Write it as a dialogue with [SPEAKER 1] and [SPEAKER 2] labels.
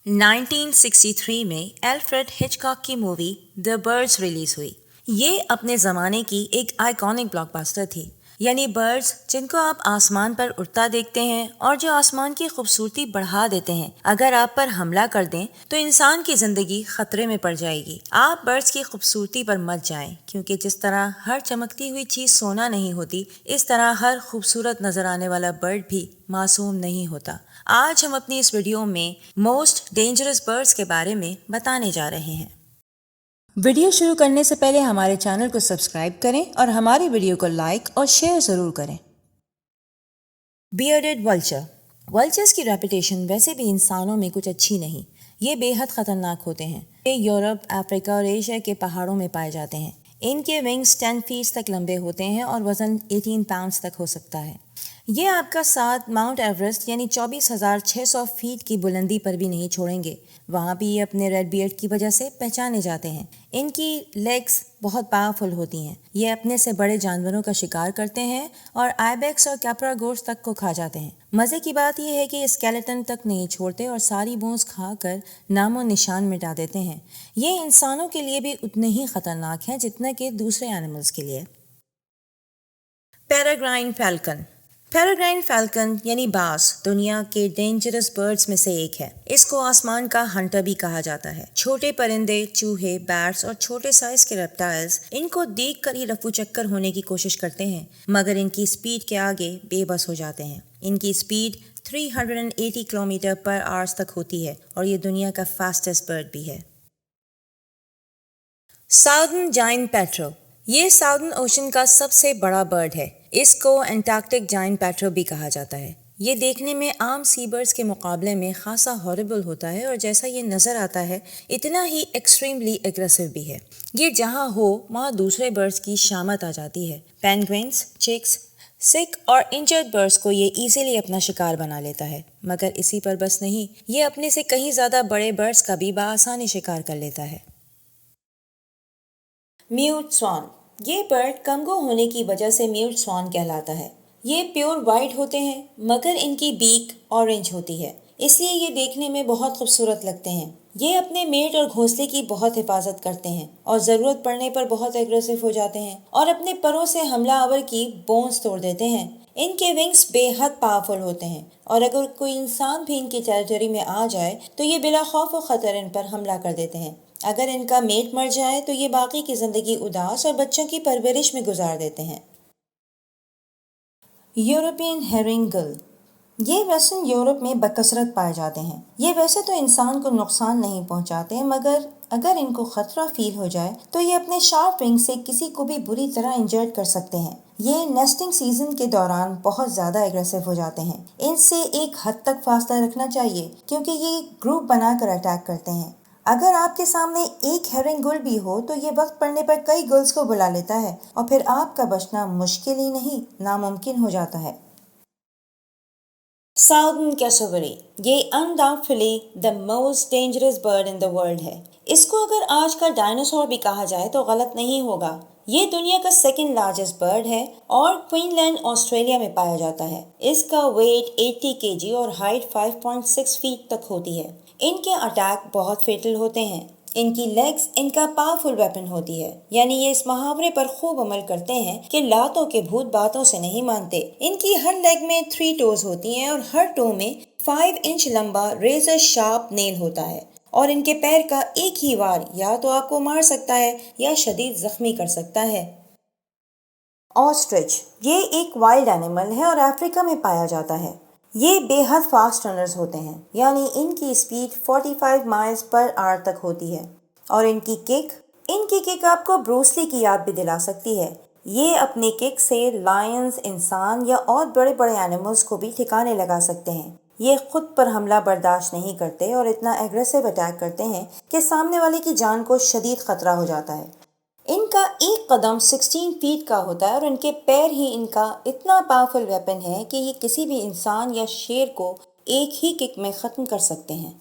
[SPEAKER 1] 1963 में Alfred Hitchcock की movie the birds release हुई। ये अपने ज़माने की एक आइकॉनिक ब्लॉकबस्टर थी। यानी बर्ड्स जिनको आप आसमान पर उड़ता देखते हैं और जो आसमान की खूबसूरती बढ़ा देते हैं। अगर आप पर हमला कर दें तो इंसान की ज़िंदगी खतरे में पड़ जाएगी। आप बर्ड्स की खूबसूरती पर मत जाएं, क्योंकि जिस तरह हर चमकती हुई चीज़ सोना नहीं होती, इस तरह हर खूबसूरत नजर आने वाला बर्ड भी मासूम नहीं होता। आज हम अपनी इस वीडियो में मोस्ट डेंजरस बर्ड्स के बारे में बताने जा रहे हैं। वीडियो शुरू करने से पहले हमारे चैनल को सब्सक्राइब करें और हमारी वीडियो को लाइक और शेयर ज़रूर करें। Bearded vulture. वल्चर्स की रेपुटेशन वैसे भी इंसानों में कुछ अच्छी नहीं। ये बेहद ख़तरनाक होते हैं। ये यूरोप, अफ्रीका और एशिया के पहाड़ों में पाए जाते हैं। इनके विंग्स 10 फीट तक लंबे होते हैं और वज़न 18 पाउंड्स तक हो सकता है। ये आपका साथ माउंट एवरेस्ट यानी 24,600 फीट की बुलंदी पर भी नहीं छोड़ेंगे। वहाँ भी ये अपने रेड बियर्ड की वजह से पहचाने जाते हैं। इनकी लेग्स बहुत पावरफुल होती हैं। ये अपने से बड़े जानवरों का शिकार करते हैं और आइबेक्स और कैपरा गोश्त तक को खा जाते हैं। मज़े की बात यह है कि ये स्केलेटन तक नहीं छोड़ते और सारी बोन्स खाकर नामो निशान मिटा देते हैं। ये इंसानों के लिए भी उतने ही ख़तरनाक हैं जितना कि दूसरे एनिमल्स के लिए। पेरेग्राइन फैल्कन। पेरेग्राइन फैल्कन यानी बाज दुनिया के डेंजरस बर्ड्स में से एक है। इसको आसमान का हंटर भी कहा जाता है। छोटे परिंदे, चूहे, बैट्स और छोटे साइज के रेप्टाइल्स इनको देख कर ही रफू चक्कर होने की कोशिश करते हैं, मगर इनकी स्पीड के आगे बेबस हो जाते हैं। इनकी स्पीड 380 किलोमीटर पर आवर्स तक होती है और ये दुनिया का फास्टेस्ट बर्ड भी है। Southern giant petrel. ये साउदर्न ओशन का सबसे बड़ा बर्ड है। इसको एंटार्क्टिक जायंट पैट्रो भी कहा जाता है। ये देखने में आम सी बर्ड्स के मुकाबले में खासा हॉरिबल होता है और जैसा ये नज़र आता है इतना ही एक्सट्रीमली एग्रेसिव भी है। ये जहाँ हो वहाँ दूसरे बर्ड्स की शामत आ जाती है। पेंगुइन्स, चिक्स, सिक और इंजर्ड बर्ड्स को ये इजीली अपना शिकार बना लेता है। मगर इसी पर बस नहीं, ये अपने से कहीं ज़्यादा बड़े बर्ड्स का भी बआसानी शिकार कर लेता है। म्यूट स्वान। ये बर्ड कंगो होने की वजह से म्यूट स्वान कहलाता है। ये प्योर वाइट होते हैं, मगर इनकी बीक ऑरेंज होती है, इसलिए ये देखने में बहुत खूबसूरत लगते हैं। ये अपने मेट और घोंसले की बहुत हिफाजत करते हैं और ज़रूरत पड़ने पर बहुत एग्रेसिव हो जाते हैं और अपने परों से हमलावर की बोन्स तोड़ देते हैं। इनके विंग्स बेहद पावरफुल होते हैं और अगर कोई इंसान भी इनकी टेरिटरी में आ जाए तो ये बिला खौफ व खतर इन पर हमला कर देते हैं। अगर इनका मेट मर जाए तो ये बाकी की ज़िंदगी उदास और बच्चों की परवरिश में गुजार देते हैं। यूरोपियन हेरिंग गुल। ये वेस्टर्न यूरोप में बकसरत पाए जाते हैं। ये वैसे तो इंसान को नुकसान नहीं पहुंचाते, मगर अगर इनको खतरा फील हो जाए तो ये अपने शार्प विंग से किसी को भी बुरी तरह इंजर्ड कर सकते हैं। ये नेस्टिंग सीजन के दौरान बहुत ज़्यादा एग्रेसिव हो जाते हैं। इनसे एक हद तक फासला रखना चाहिए, क्योंकि ये ग्रुप बनाकर अटैक करते हैं। अगर आपके सामने एक हेरिंग गुल भी हो तो ये वक्त पड़ने पर कई गुल्स को बुला लेता है और फिर आपका बचना मुश्किल ही नहीं, नामुमकिन हो जाता है। Southern cassowary. ये undoubtfully the most dangerous bird in the world है। इसको अगर आज का डायनासोर भी कहा जाए तो गलत नहीं होगा। ये दुनिया का सेकंड लार्जेस्ट बर्ड है और क्वीनलैंड ऑस्ट्रेलिया में पाया जाता है। इसका वेट 80 केजी और हाइट 5.6 फीट तक होती है। इनके अटैक बहुत फेटल होते हैं। इनकी लेग्स इनका पावरफुल वेपन होती है। यानी ये इस मुहावरे पर खूब अमल करते हैं कि लातों के भूत बातों से नहीं मानते। इनकी हर लेग में 3 टोज होती हैं और हर टो में 5 इंच लंबा रेजर शार्प नेल होता है और इनके पैर का एक ही वार या तो आपको मार सकता है या शदीद जख्मी कर सकता है। ऑस्ट्रिच। ये एक वाइल्ड एनिमल है और अफ्रीका में पाया जाता है। ये बेहद फास्ट रनर्स होते हैं, यानी इनकी स्पीड 45 माइल्स पर आवर तक होती है और इनकी किक आपको ब्रूस ली की याद भी दिला सकती है। ये अपनी किक से लायंस, इंसान या और बड़े बड़े एनिमल्स को भी ठिकाने लगा सकते हैं। ये खुद पर हमला बर्दाश्त नहीं करते और इतना एग्रेसिव अटैक करते हैं कि सामने वाले की जान को शदीद खतरा हो जाता है। इनका एक कदम 16 फीट का होता है और इनके पैर ही इनका इतना पावरफुल वेपन है कि ये किसी भी इंसान या शेर को एक ही किक में ख़त्म कर सकते हैं।